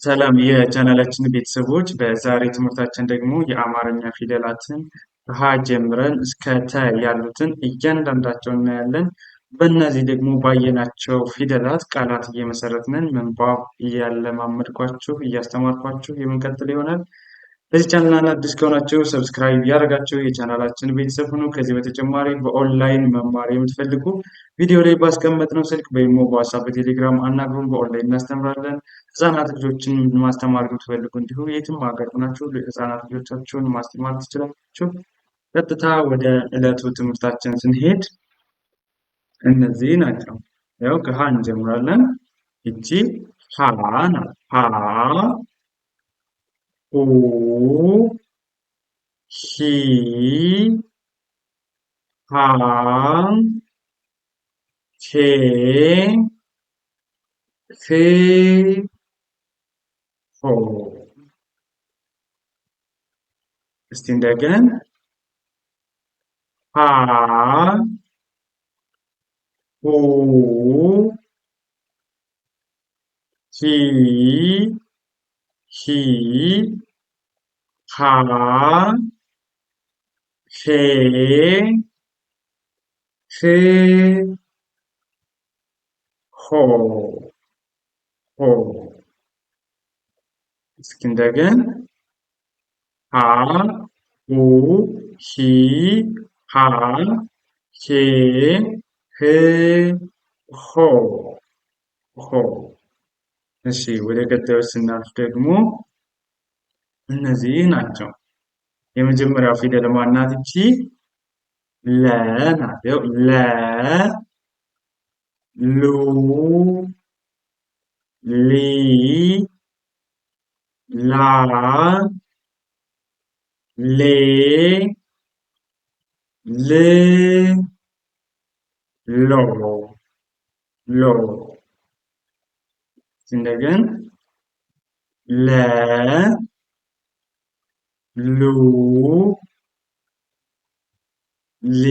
ሰላም የቻናላችን ቤተሰቦች፣ በዛሬ ትምህርታችን ደግሞ የአማርኛ ፊደላትን ከሀ ጀምረን እስከ ተ ያሉትን እያንዳንዳቸውን እናያለን። በእነዚህ ደግሞ ባየናቸው ፊደላት ቃላት እየመሰረትንን ምንባብ እያለማመድኳችሁ እያስተማርኳችሁ የምንቀጥል ይሆናል። ለዚህ ቻናል አዲስ ከሆናችሁ ሰብስክራይብ ያደረጋችሁ የቻናላችን ቤተሰብ ሁኑ። ከዚህ በተጨማሪ በኦንላይን መማር የምትፈልጉ ቪዲዮ ላይ ባስቀመጥነው ስልክ በኢሞ፣ በዋትስአፕ፣ በቴሌግራም አናግሩን። በኦንላይን እናስተምራለን። ህጻናት ልጆችን ማስተማር የምትፈልጉ እንዲሁ የትም ሀገር ሆናችሁ ህጻናት ልጆቻችሁን ማስተማር ትችላላችሁ። ቀጥታ ወደ ዕለቱ ትምህርታችን ስንሄድ እነዚህ ናቸው። ያው ከሀ እንጀምራለን። እቺ ሀ ናት። ሀ ሁ ሂ ሃ ሄ ፌ ሆ። እስቲ እንደገን ሃ ሁ ሂ ሃ ሄ ፌ ሆ። እስኪ እንደገን ሃ ሁ ሂ ሃ ሄ ህ ሆ። እሺ ወደ ቀጣዮች ስናልፍ ደግሞ እነዚህ ናቸው። የመጀመሪያው ፊደል ማናት? እቺ ለ ናት። ለ ሉ ሊ ላ ሌ ል ሎ። እንደገን ለ ሉ ሊ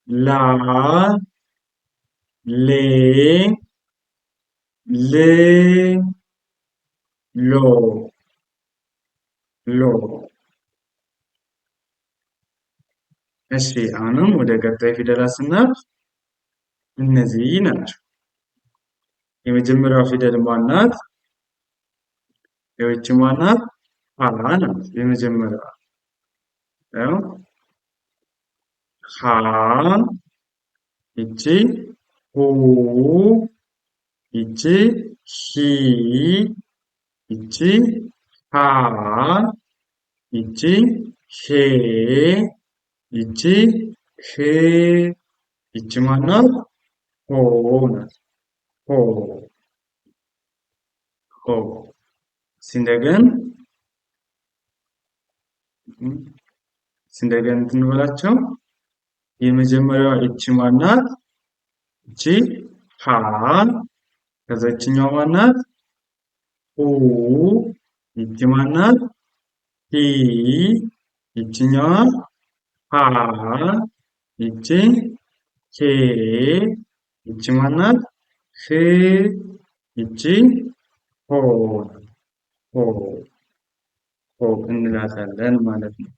ላ ሌ ል ሎ። እሺ አሁንም ወደ ቀጣይ ፊደላት ስናልፍ እነዚህ ናቸው። የመጀመሪያው ፊደል ማናት? ይህች ማናት? ሀ ናት። የመጀመሪያዋ ያው ሀ ይቺ ሁ ይቺ ሂ ይቺ ሃ ይቺ ሄ ይቺ ህ ይቺ ማናት? ሆ ናት። ሆ። እንደገን እንትን በላቸው። የመጀመሪያዋ እቺ ማናት? እቺ ሃ። ከዛችኛው ማናት? ሁ። ይቺ ማናት? ሂ። ይቺኛዋ ሃ። ይቺ ሄ። ይቺ ማናት? ህ። ይቺ ሆ እንላታለን ማለት ነው።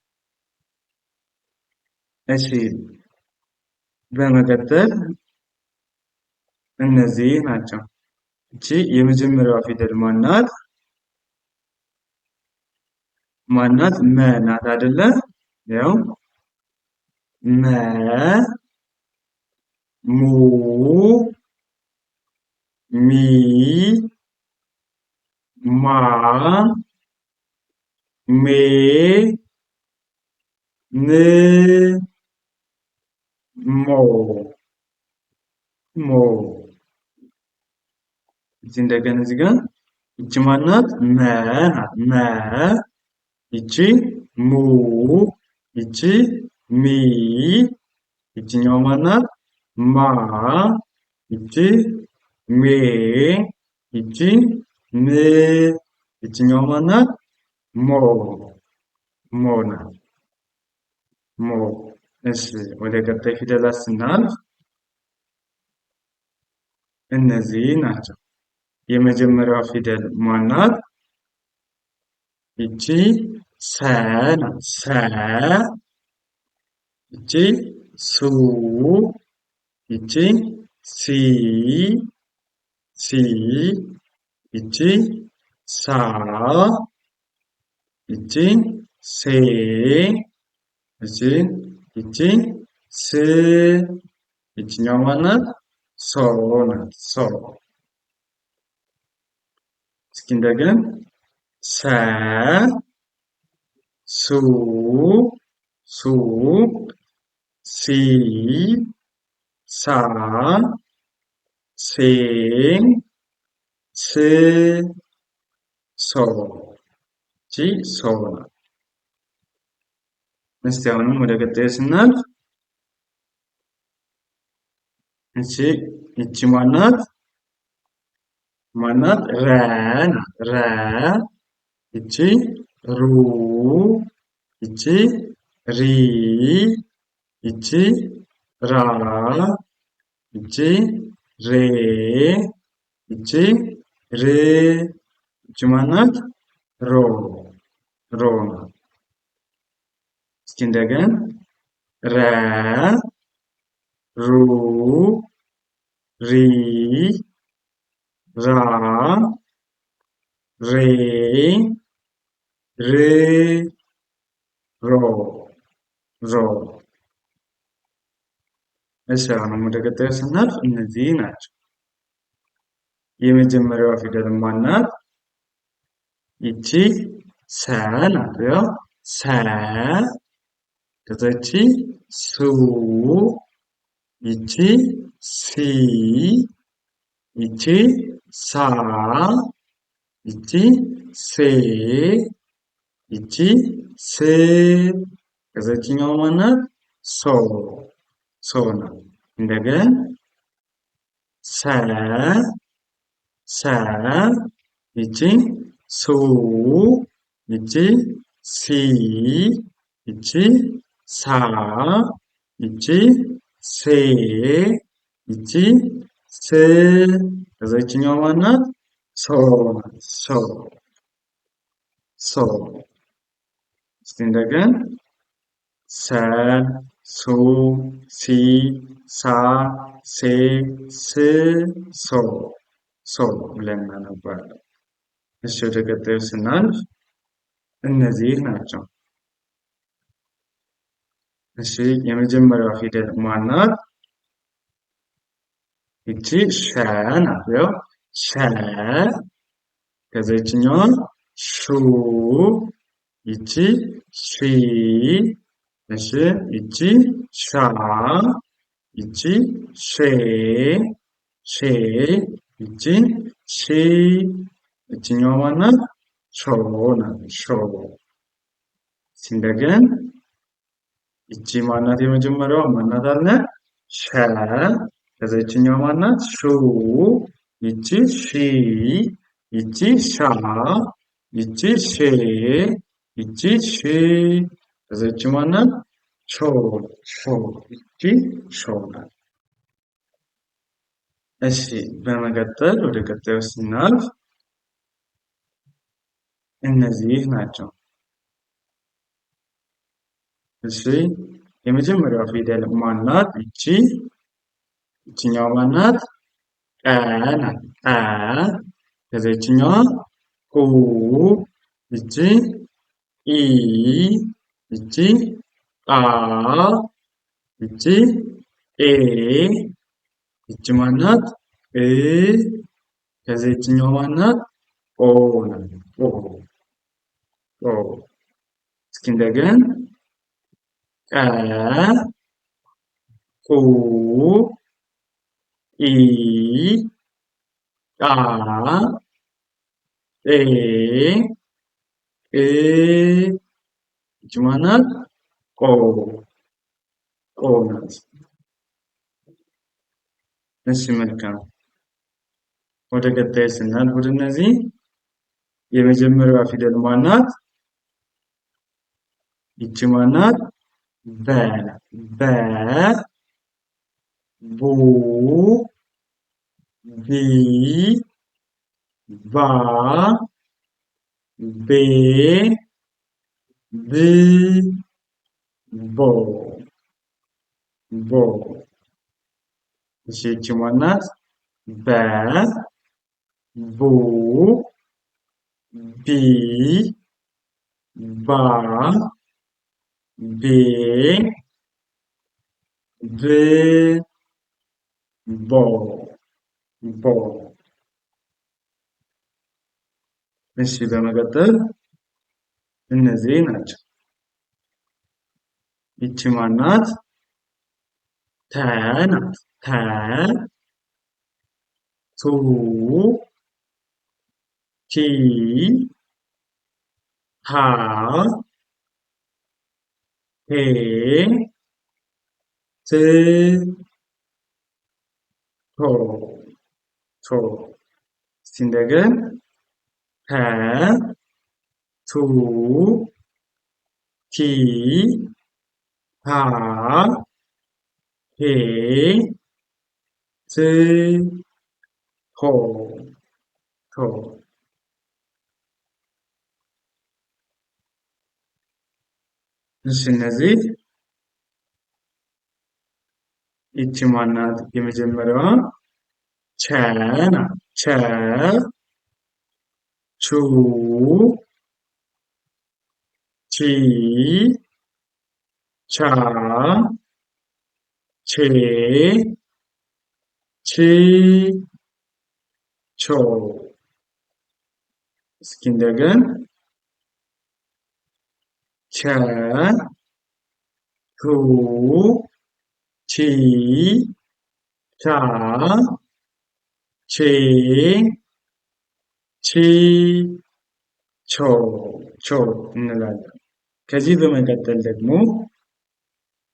እሺ በመቀጠል እነዚህ ናቸው። እቺ የመጀመሪያዋ ፊደል ማናት? መ ናት አይደለ? ያው መ ሙ ሚ ማ ሜ ን ሞ። እንደገና እዚህ ጋር እቺ ማናት? መ ናት። መ ይቺ ሙ ይቺ ሚ ይቺኛው ማናት? ማ ይቺ ሜ ይቺ ን ይቺኛው ማናት? ሞ ናት። እሺ ወደ ቀጣይ ፊደላት ስናልፍ እነዚህ ናቸው። የመጀመሪያዋ ፊደል ማናት? ይቺ ሰ ናት። ሰ። ይቺ ሱ። ይቺ ሲ። ሲ። ይቺ ሳ። ይቺ ሴ። ይቺ ስ። ይችኛው ማናት? ሶ ናት። ሶ። እስኪ እንደገና ሰ። ሱ። ሱ። ሲ። ሳ። ሴ። ስ። ሶ። ይቺ ሶ ናት። እስቲ አሁንም ወደ ቀጣዩ ስናልፍ ይቺ ማናት? ማናት? ረ ናት። ረ። ይቺ ሩ። ይቺ ሪ። ይቺ ራ። ይቺ ሬ። ይቺ ር። ይቺ ማናት? ሮ። ሮ ናት። እስኪ እንደገና ረ። ሩ። ሪ። ራ። ሬ። ር። ሮ። ሮ። እሺ አሁንም ወደ ቀጣዩ ስናልፍ እነዚህ ናቸው። የመጀመሪያዋ ፊደል ማናት? ይቺ ሰ ናት። ያው ሰ። ከዛች ሱ። ይቺ ሲ። ይቺ ሳ። ይቺ ሴ። ይቺ ስ። ከዛችኛው ማናት? ሶ። ሶ ናት። እንደገና ሰ። ሰ። ይቺ ሱ። ይቺ ሲ። ይቺ ሳ። ይቺ ሴ። ይቺ ስ። ከዛችኛው ማናት? ሶ ናት። ሶ። ሶ። እስቲ እንደገና ሰ። ሱ። ሲ። ሳ። ሴ። ስ። ሶ። ሶ ብለን እናነባለን። እሺ ወደ ቀጣዩ ስናልፍ እነዚህ ናቸው። እሺ የመጀመሪያዋ ፊደል ማናት? ይቺ ሸ ናት። ያው ሸ። ከዛችኛዋ ሹ። ይቺ ሺ። እሺ ይቺ ሻ። ይቺ ሼ። ሼ። ይቺ ሺ። ይችኛዋ ማናት? ሾ ናት። ሾ። እንደገና ይቺ ማናት? የመጀመሪያዋ ማናት አለ? ሸ። ከዛችኛዋ ማናት? ሹ። ይቺ ሺ። ይቺ ሻ። ይቺ ሼ። ይቺ ሺ። ከዛች ማናት? ሾ። ሾ። ይቺ ሾ ናት። እሺ በመቀጠል ወደ ቀጣዩ ስናልፍ እነዚህ ናቸው። እሺ የመጀመሪያዋ ፊደል ማናት? ይቺኛዋ ማናት? ቀ ናት። ቀ። ከዛ ይቺኛዋ ሁ። ይቺ ኢ። ይቺ አ። ይቺ ኤ። ይቺ ማናት? እ። ከዛ ይቺኛዋ ማናት? ኦ ናት። ኦ። ኦ። እስኪ እንደገና ቀ። ቁ። ኢ። ቃ። ኤ። እ። ይቺ ማናት? ቆ። ቆ ናት። እሺ መልካም። ወደ ቀጣይ ስናልፍ ወደ እነዚህ የመጀመሪያዋ ፊደል ማናት? ይቺ ማናት? በ። በ። ቡ። ቢ። ባ ቤ ብ ቦ ቦ። እሺ ይቺ ማናት? በ ቡ ቢ ባ ቤ ብ ቦ ቦ። እሺ በመቀጠል እነዚህ ናቸው። ይቺ ማናት? ተ ናት። ተ ቱ ቲ ታ ቴ ት ቶ ቶ። እስቲ እንደገን ተ ቱ ቲ ታ ቴ ት ቶ ቶ። እሺ እነዚህ ይቺ ማናት? የመጀመሪያዋ ቸ ናት። ቸ ቹ ቺ ቻ ቼ ቺ ቾ። እስኪ እንደገን ቸ ቹ ቺ ቻ ቼ ቺ ቾ ቾ እንላለን። ከዚህ በመቀጠል ደግሞ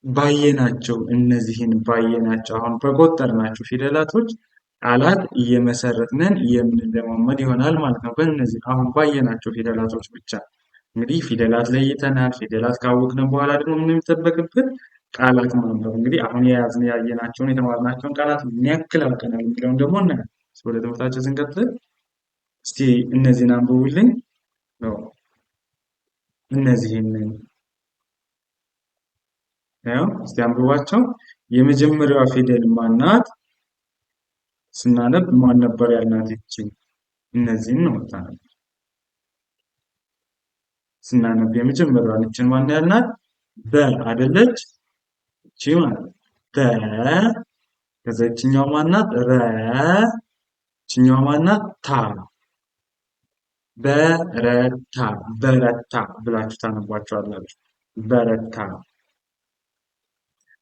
ባየናቸው እነዚህን ባየናቸው አሁን በቆጠርናቸው ፊደላቶች ቃላት እየመሰረትነን የምንለማመድ ይሆናል ማለት ነው። በእነዚህ አሁን ባየናቸው ፊደላቶች ብቻ እንግዲህ ፊደላት ለይተናል። ፊደላት ካወቅን በኋላ ደግሞ ምን የሚጠበቅብን ቃላት ማንበብ። እንግዲህ አሁን የያዝን ያየናቸውን የተማርናቸውን ቃላት ምን ያክል አውቀናል የሚለውን ደግሞ እናያለን። ወደ ትምህርታችን ስንቀጥል እስቲ እነዚህን አንብቡልኝ ነው። እነዚህን ያው እስቲ አንብቧቸው። የመጀመሪያዋ ፊደል ማናት? ስናነብ ማን ነበር ያልናት? ይቺ እነዚህን ነው የምታነብ። ስናነብ የመጀመሪያዋን ይቺን ማን ያልናት? በ አይደለች? ይቺ ማለት በ። ከዛ ይችኛዋ ማናት? ረ። ይችኛዋ ማናት? ታ። በረታ በረታ ብላችሁ ታነቧቸዋላችሁ። በረታ።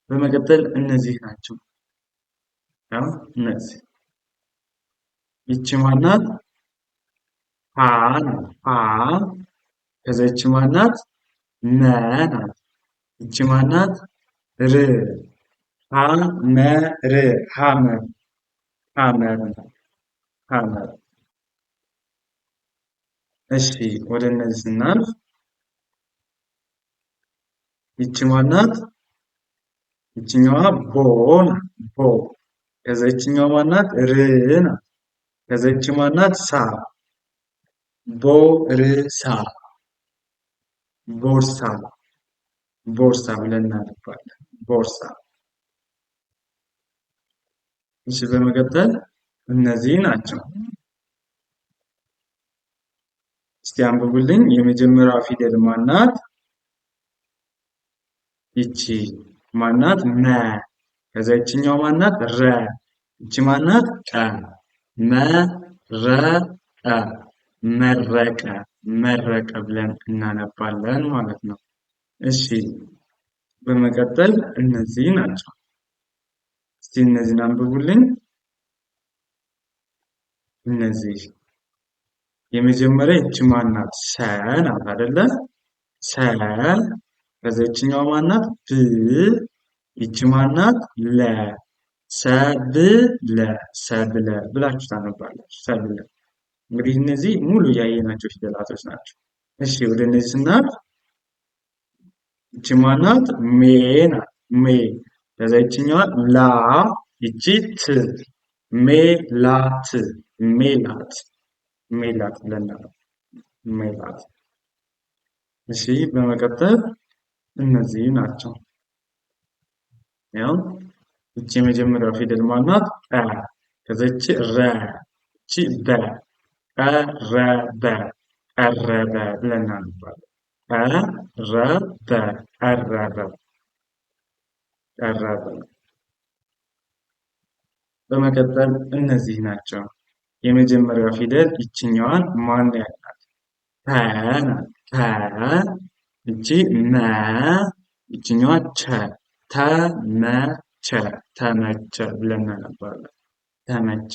በመቀጠል እነዚህ ናቸው። ያው እነዚህ ይቺ ማናት? ሀ ናት። ሀ። ከዛ ይቺ ማናት? መ ናት። ይቺ ማናት? ር። ሐመር ሐመር ሐመር ሐመር። እሺ ወደ እነዚህ ስናልፍ ይቺ ማናት? ይችኛዋ ቦ ናት። ቦ። ከዛ ይችኛዋ ማናት? ር ናት። ከዛ ይቺ ማናት? ሳ። ቦርሳ ቦርሳ ቦርሳ ብለን እናነባለን። ቦርሳ። እሺ በመቀጠል እነዚህ ናቸው። እስቲ አንብቡልኝ። የመጀመሪያዋ ፊደል ማናት? ይቺ ማናት? መ። ከዛ ይችኛው ማናት? ረ። ይቺ ማናት? ቀ። መረቀ መረቀ መረቀ ብለን እናነባለን ማለት ነው። እሺ በመቀጠል እነዚህ ናቸው። እስቲ እነዚህን አንብቡልኝ። እነዚህ የመጀመሪያ ይቺ ማናት? ሰ ናት አይደለ? ሰ። ከዛ ይችኛዋ ማናት? ብ። ይቺ ማናት? ለ። ሰብለ ሰብለ ብላችሁ ታነባላችሁ። ሰብለ። እንግዲህ እነዚህ ሙሉ ያየናቸው ፊደላቶች ናቸው። እሺ ወደ እነዚህ ስናልፍ ይቺ ማናት? ሜ ናት። ሜ። ከዛ ይችኛዋ ላ። ይቺ ት። ሜላት ሜላት ሜላት ብለን ሜላት። እሺ በመቀጠል እነዚህ ናቸው። ያው እቺ የመጀመሪያው ፊደል ማናት? አ። ከዛች ረ፣ እቺ በ፣ ቀረበ፣ ቀረበ ብለን እናነባለን። ቀረበ፣ ቀረበ፣ ቀረበ። በመቀጠል እነዚህ ናቸው። የመጀመሪያው ፊደል ይችኛዋን ማን ያልናት? ተ ናት። ተ። እቺ መ፣ ይችኛዋ ቸ። ተመቸ፣ ተመቸ ብለን እናነባለን። ተመቸ።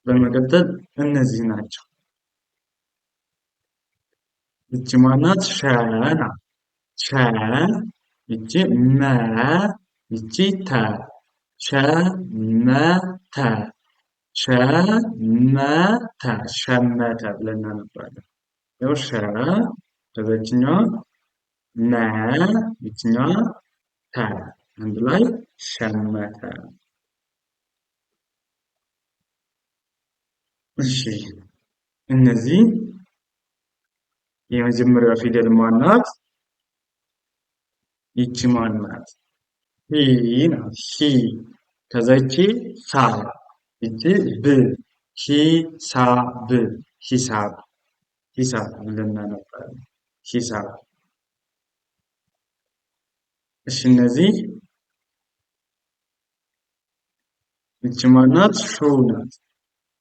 በመቀጠል እነዚህ ናቸው። ይቺ ማናት? ሸ ናት። ሸ። ይቺ መ፣ ይቺ ተ። ሸመተ፣ ሸመተ፣ ሸመተ ብለን እናነባለን። ያው ሸ፣ ከዛችኛዋ መ፣ ይችኛዋ ተ፣ አንድ ላይ ሸመተ። እሺ እነዚህ የመጀመሪያዋ ፊደል ማናት? ይቺ ማናት? ሂ ናት። ሂ። ከዛቺ ሳ፣ ይቺ ብ፣ ሂሳብ፣ ሂሳብ፣ ሂሳብ ብለን እናነባለን። ሂሳብ። እሺ እነዚህ ይቺ ማናት? ሹ ናት።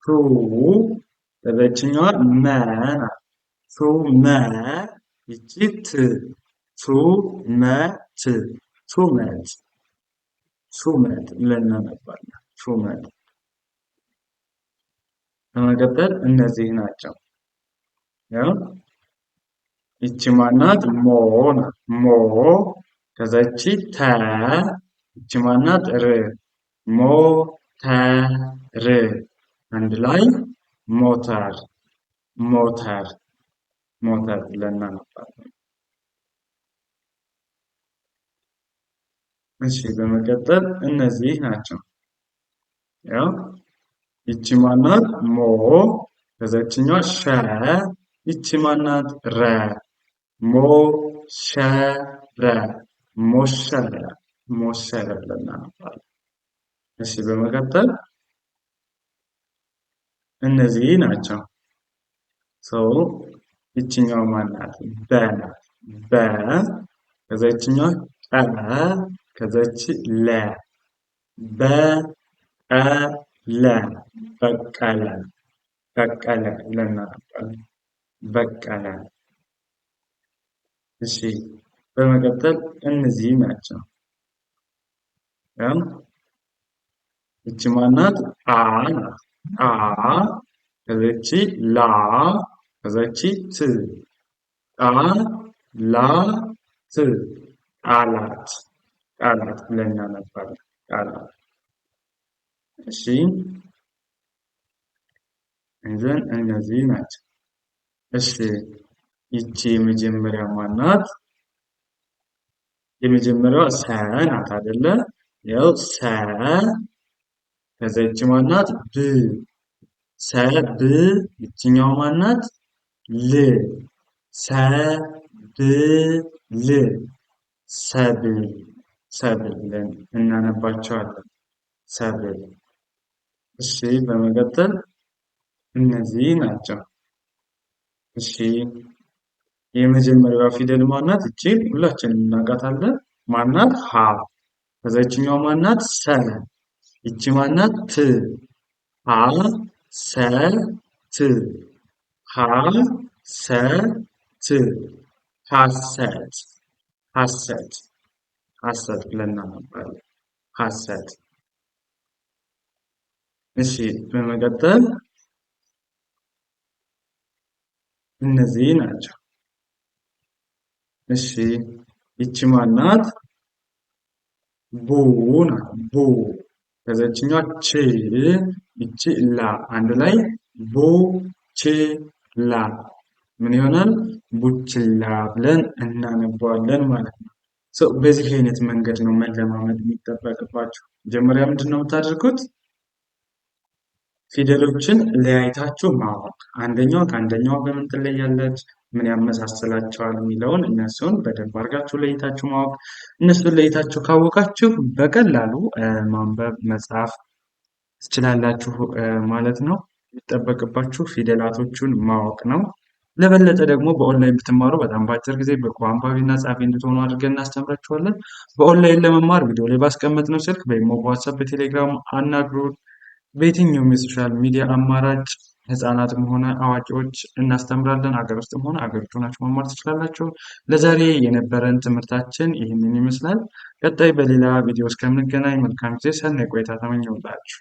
ሹ። ከዛችኛዋ መ ናት። ሹመ፣ ይቺ ት። ሹመት፣ ሹመት፣ ሹመት ብለን እናነባለን። ሹመት። በመቀጠል እነዚህ ናቸው። ያው ይቺ ማናት? ሞ ናት። ሞ። ከዛቺ ተ፣ ይቺ ማናት? ር። ሞ ተ ር፣ አንድ ላይ ሞተር፣ ሞተር፣ ሞተር ብለን እናነባለን። እሺ በመቀጠል እነዚህ ናቸው። ያው ይቺ ማናት? ሞ። ከዛችኛዋ ሸ፣ ይቺ ማናት? ረ። ሞ ሸ ረ፣ ሞሸረ፣ ሞሸረ ብለን እናነባለን። እሺ በመቀጠል እነዚህ ናቸው። ሰው ይችኛው ማናት? በ ናት። በ። ከዛችኛዋ ቀ፣ ከዛች ለ። በቀለ፣ በቀለ፣ በቀለ ብለን እናነባለን። በቀለ። እሺ በመቀጠል እነዚህ ናቸው። ይቺ ማናት? አ ናት። አ። ከዛቺ ላ፣ ከዛቺ ት። አ ላ ት፣ ቃላት፣ ቃላት ብለን እናነባለን። ቃላት። እሺ እንዘን እነዚህ ናቸው። እሺ ይቺ የመጀመሪያ ማናት? የመጀመሪያዋ ሰ ናት አይደለ? ያው ሰ። ከዛች ማናት? ብ። ሰ ብ። ይችኛው ማናት? ል። ሰ ብ ል፣ ሰብል፣ ሰብል ብለን እናነባቸዋለን። ሰብል። እሺ በመቀጠል እነዚህ ናቸው። እሺ የመጀመሪያዋ ፊደል ማናት? እቺ ሁላችንም እናውቃታለን። ማናት? ሀ። ከዛችኛው ማናት? ሰ። ይቺ ማናት? ት። ሀ ሰ ት፣ ሀ ሰ ት፣ ሀሰት፣ ሀሰት፣ ሀሰት ብለን እናነባለን። ሀሰት። እሺ በመቀጠል እነዚህ ናቸው። እሺ ይቺ ማናት? ቡ ናት። ቡ። ከዛችኛዋ ች፣ ይቺ ላ፣ አንድ ላይ ቡ ች ላ ምን ይሆናል? ቡችላ ብለን እናነባዋለን ማለት ነው። በዚህ አይነት መንገድ ነው መለማመድ የሚጠበቅባችሁ። መጀመሪያ ምንድን ነው የምታደርጉት? ፊደሎችን ለያይታችሁ ማወቅ፣ አንደኛዋ ከአንደኛዋ በምን ትለያለች፣ ምን ያመሳስላቸዋል የሚለውን እነሱን በደንብ አድርጋችሁ ለይታችሁ ማወቅ። እነሱን ለይታችሁ ካወቃችሁ በቀላሉ ማንበብ መጻፍ ትችላላችሁ ማለት ነው። የሚጠበቅባችሁ ፊደላቶቹን ማወቅ ነው። ለበለጠ ደግሞ በኦንላይን ብትማሩ በጣም በአጭር ጊዜ ብቁ አንባቢና ጸሐፊ እንድትሆኑ አድርገን እናስተምራችኋለን። በኦንላይን ለመማር ቪዲዮ ላይ ባስቀመጥነው ስልክ በኢሞ፣ በዋትስአፕ፣ በቴሌግራም አናግሩን። በየትኛውም የሶሻል ሚዲያ አማራጭ ህፃናትም ሆነ አዋቂዎች እናስተምራለን። አገር ውስጥም ሆነ አገር ውጭ ሆናችሁ መማር ትችላላችሁ። ለዛሬ የነበረን ትምህርታችን ይህንን ይመስላል። ቀጣይ በሌላ ቪዲዮ እስከምንገናኝ መልካም ጊዜ፣ ሰናይ ቆይታ ተመኘሁላችሁ።